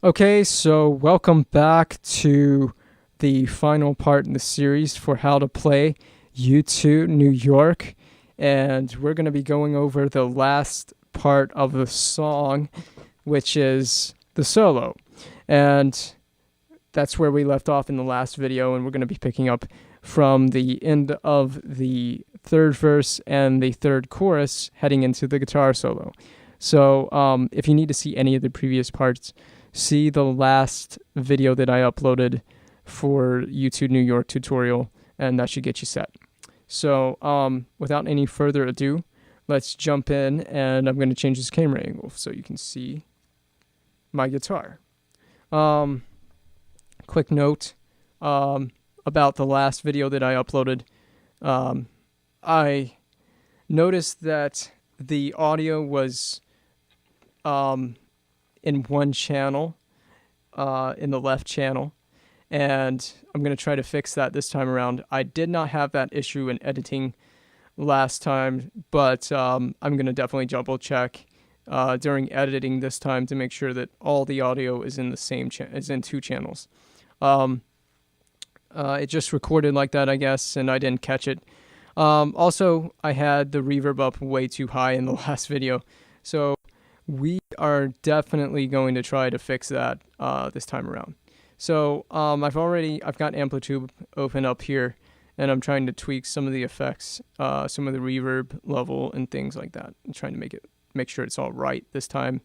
Okay, so welcome back to the final part in the series for how to play U2 New York. And we're going to be going over the last part of the song, which is the solo. And that's where we left off in the last video, and we're going to be picking up from the end of the third verse and the third chorus heading into the guitar solo. So if you need to see any of the previous parts, see the last video that I uploaded for U2 New York tutorial, and that should get you set. So without any further ado, let's jump in, and I'm going to change this camera angle so you can see my guitar. Quick note about the last video that I uploaded. I noticed that the audio was in one channel, in the left channel, and I'm going to try to fix that this time around. I did not have that issue in editing last time, but I'm going to definitely double check during editing this time to make sure that all the audio is in the same is in two channels. It just recorded like that, I guess, and I didn't catch it. Also, I had the reverb up way too high in the last video, so we are definitely going to try to fix that this time around. So I've got Amplitude open up here, and I'm trying to tweak some of the effects, some of the reverb level and things like that. I'm trying to make sure it's all right this time.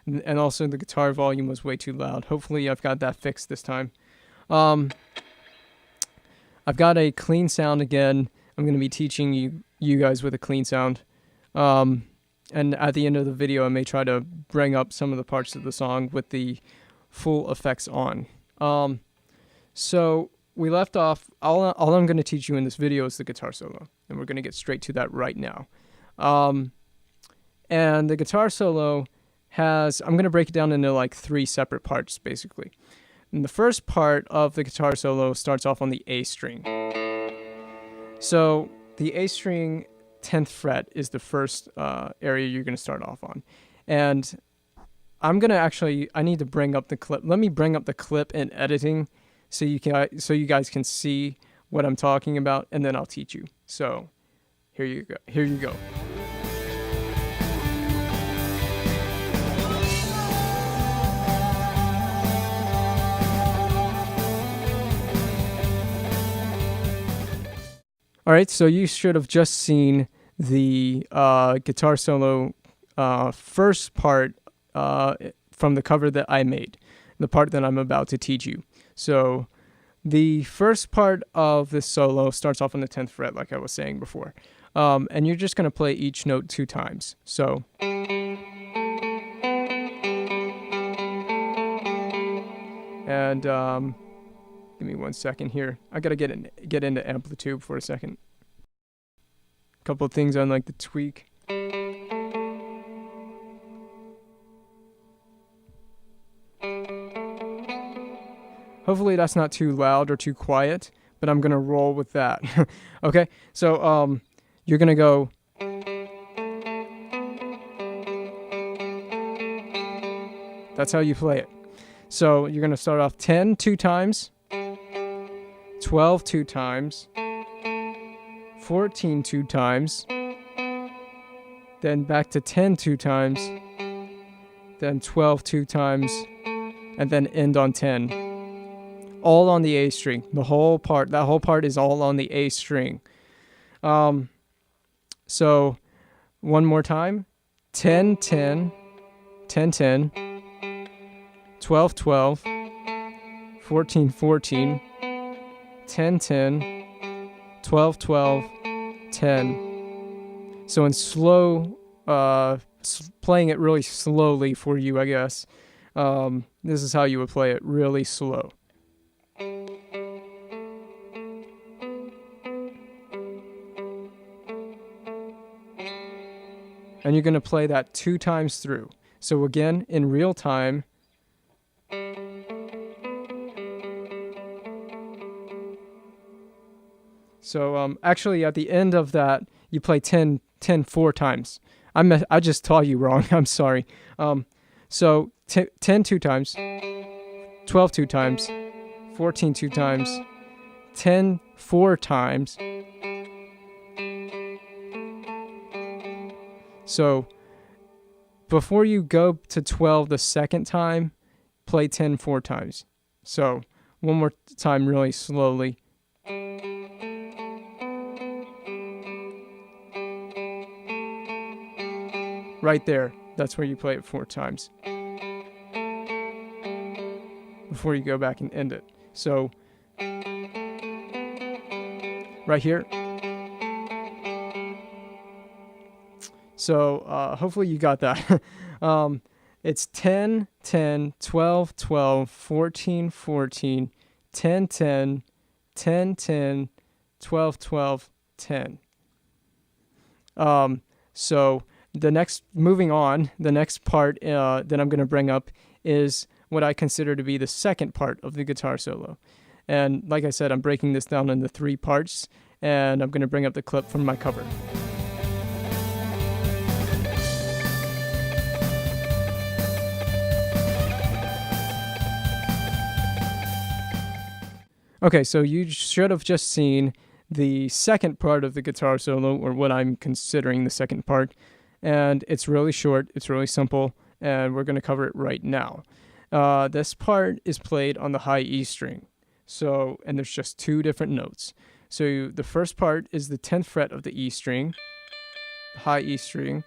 And also the guitar volume was way too loud. Hopefully I've got that fixed this time. I've got a clean sound again. I'm going to be teaching you guys with a clean sound. And at the end of the video, I may try to bring up some of the parts of the song with the full effects on. So we left off, all I'm going to teach you in this video is the guitar solo. And we're going to get straight to that right now. And the guitar solo I'm going to break it down into like three separate parts, basically. And the first part of the guitar solo starts off on the A string. So the A string 10th fret is the first area you're going to start off on. And I'm going to I need to bring up the clip. Let me bring up the clip in editing so you guys can see what I'm talking about, and then I'll teach you. So here you go. Here you go. All right, so you should have just seen the guitar solo first part from the cover that I made, the part that I'm about to teach you. So the first part of this solo starts off on the 10th fret, like I was saying before. And you're just going to play each note 2 times. So and give me 1 second here. I gotta get into Amplitude for a second. A couple of things I'd like to tweak. Hopefully that's not too loud or too quiet, but I'm gonna roll with that. Okay, so you're gonna go. That's how you play it. So you're gonna start off 10 2 times. 12 2 times, 14 2 times, then back to 10 2 times, then 12 2 times, and then end on 10. All on the A string. That whole part is all on the A string. So one more time. 10 10, 10 10, 12 12, 14 14, 10 10, 12 12, 10. So in slow, playing it really slowly for you, I guess. This is how you would play it, really slow. And you're going to play that 2 times through. So again, in real time. So actually at the end of that, you play 10 4 times. I just taught you wrong. I'm sorry. So 10 2 times. 12 two times, 14 two times, 10 four times. So before you go to 12 the second time, play 10 four times. So one more time really slowly. Right there, that's where you play it four times before you go back and end it. So right here. So hopefully you got that. It's 10, 10, 12, 12, 14, 14, 10, 10, 10, 10, 12, 12, 10. So moving on, the next part that I'm going to bring up is what I consider to be the second part of the guitar solo. And like I said, I'm breaking this down into 3 parts, and I'm going to bring up the clip from my cover. Okay, so you should have just seen the second part of the guitar solo, or what I'm considering the second part, and it's really short, it's really simple, and we're going to cover it right now. This part is played on the high E string, and there's just 2 different notes. So the first part is the 10th fret of the E string, high E string,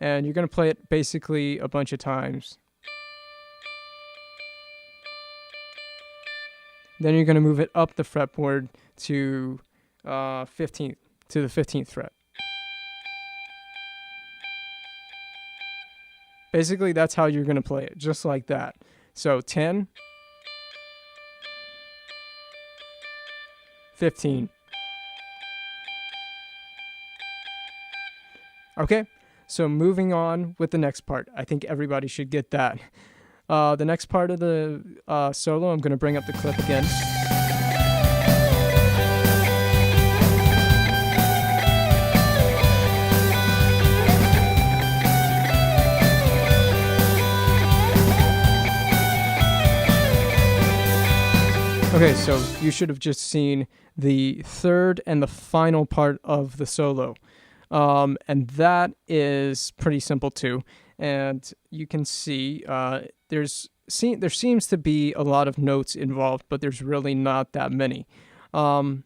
and you're going to play it basically a bunch of times. Then you're going to move it up the fretboard to the 15th fret. Basically, that's how you're going to play it, just like that. So 10, 15. Okay, so moving on with the next part. I think everybody should get that. The next part of the solo, I'm going to bring up the clip again. Okay, so you should have just seen the third and the final part of the solo. And that is pretty simple too. And you can see there seems to be a lot of notes involved, but there's really not that many. And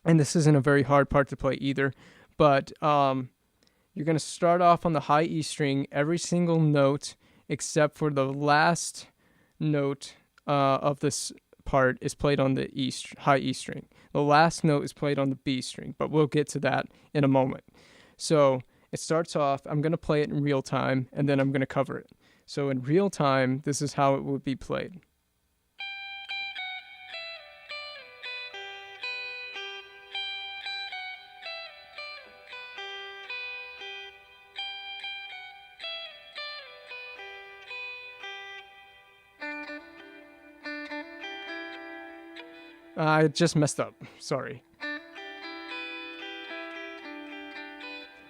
this isn't a very hard part to play either. But you're going to start off on the high E string, every single note except for the last note of this part is played on the high E string. The last note is played on the B string, but we'll get to that in a moment. So it starts off, I'm going to play it in real time, and then I'm going to cover it. So in real time, this is how it would be played. I just messed up. Sorry.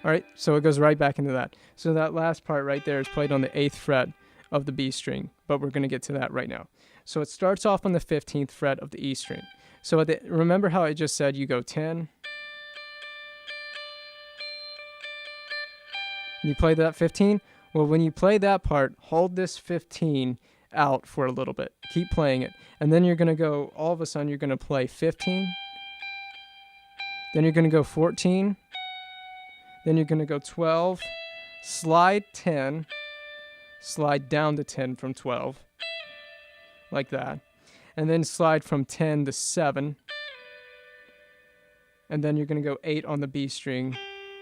All right, so it goes right back into that. So that last part right there is played on the 8th fret of the B string, but we're going to get to that right now. So it starts off on the 15th fret of the E string. So remember how I just said you go 10? You play that 15? Well, when you play that part, hold this 15 out for a little bit. Keep playing it. And then you're going to go, all of a sudden, you're going to play 15. Then you're going to go 14. Then you're going to go 12. Slide 10. Slide down to 10 from 12. Like that. And then slide from 10 to 7. And then you're going to go 8 on the B string.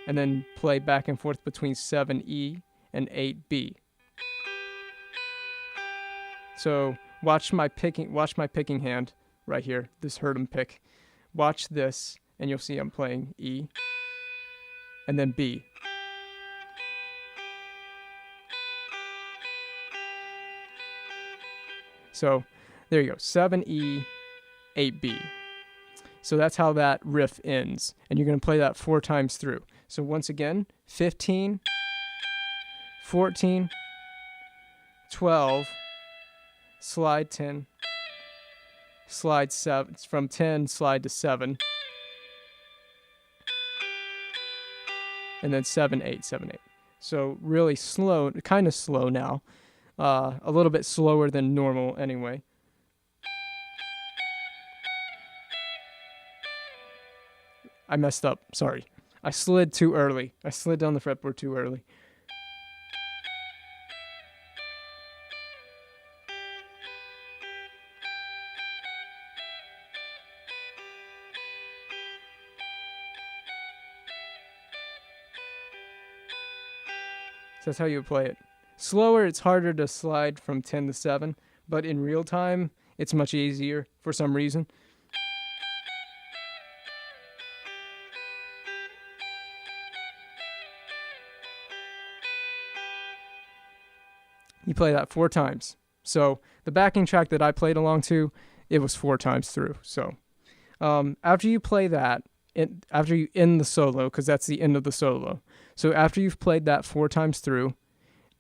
And then play back and forth between 7E and 8B. So watch my picking hand right here, this Herdem pick. Watch this, and you'll see I'm playing E, and then B. So there you go, 7E, 8B. So that's how that riff ends, and you're going to play that 4 times through. So once again, 15, 14, 12, slide 10, slide 7, from 10, slide to 7, and then 7, 8, 7, 8. So really slow, kind of slow now, a little bit slower than normal anyway. I messed up, sorry. I slid too early. I slid down the fretboard too early. So that's how you play it. Slower, it's harder to slide from 10 to 7, but in real time, it's much easier for some reason. You play that 4 times. So the backing track that I played along to, it was 4 times through. So after you play that, after you end the solo, because that's the end of the solo. So after you've played that 4 times through,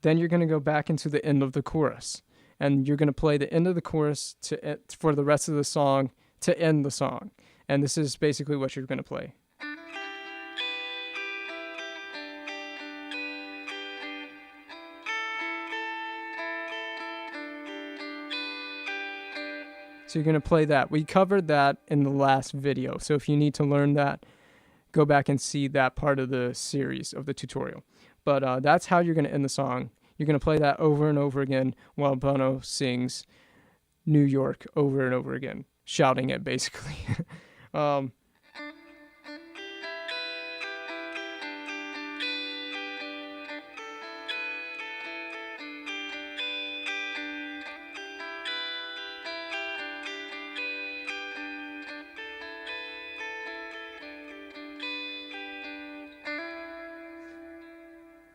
then you're going to go back into the end of the chorus. And you're going to play the end of the chorus for the rest of the song to end the song. And this is basically what you're going to play. So you're going to play that. We covered that in the last video. So if you need to learn that, go back and see that part of the series of the tutorial. But that's how you're going to end the song. You're going to play that over and over again while Bono sings New York over and over again, shouting it basically.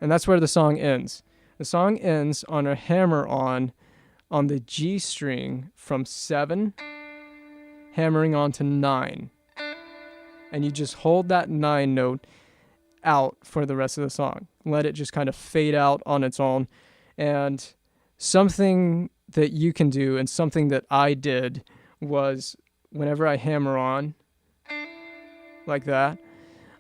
And that's where the song ends. The song ends on a hammer-on the G string from 7, hammering on to 9. And you just hold that 9 note out for the rest of the song. Let it just kind of fade out on its own. And something that you can do, and something that I did, was whenever I hammer on like that,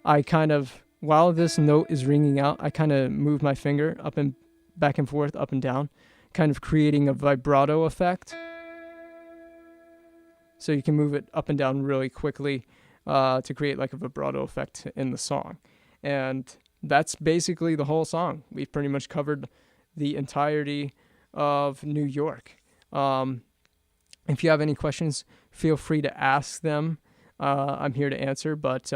I kind of, while this note is ringing out, I kind of move my finger up and back and forth, up and down, kind of creating a vibrato effect. So you can move it up and down really quickly to create like a vibrato effect in the song. And that's basically the whole song. We've pretty much covered the entirety of New York. If you have any questions, feel free to ask them. I'm here to answer, but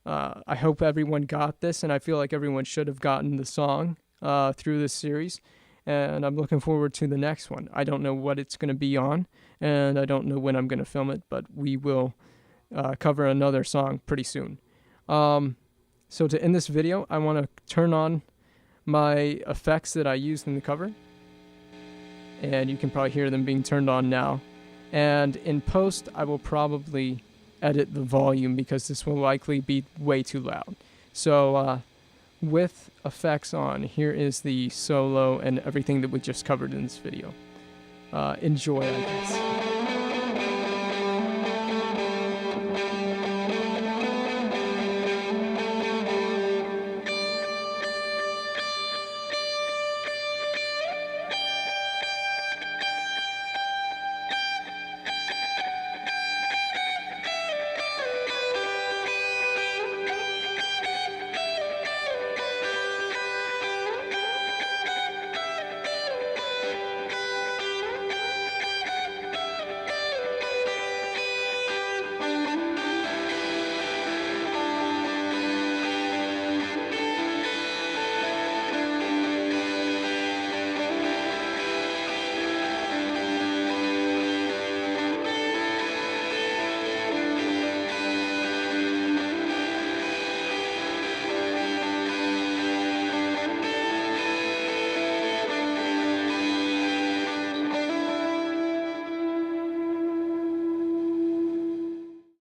I hope everyone got this, and I feel like everyone should have gotten the song through this series, and I'm looking forward to the next one. I don't know what it's going to be on, and I don't know when I'm going to film it, but we will cover another song pretty soon. So to end this video, I want to turn on my effects that I used in the cover, and you can probably hear them being turned on now. And in post, I will probably edit the volume because this will likely be way too loud. So with effects on, here is the solo and everything that we just covered in this video. Enjoy, I guess.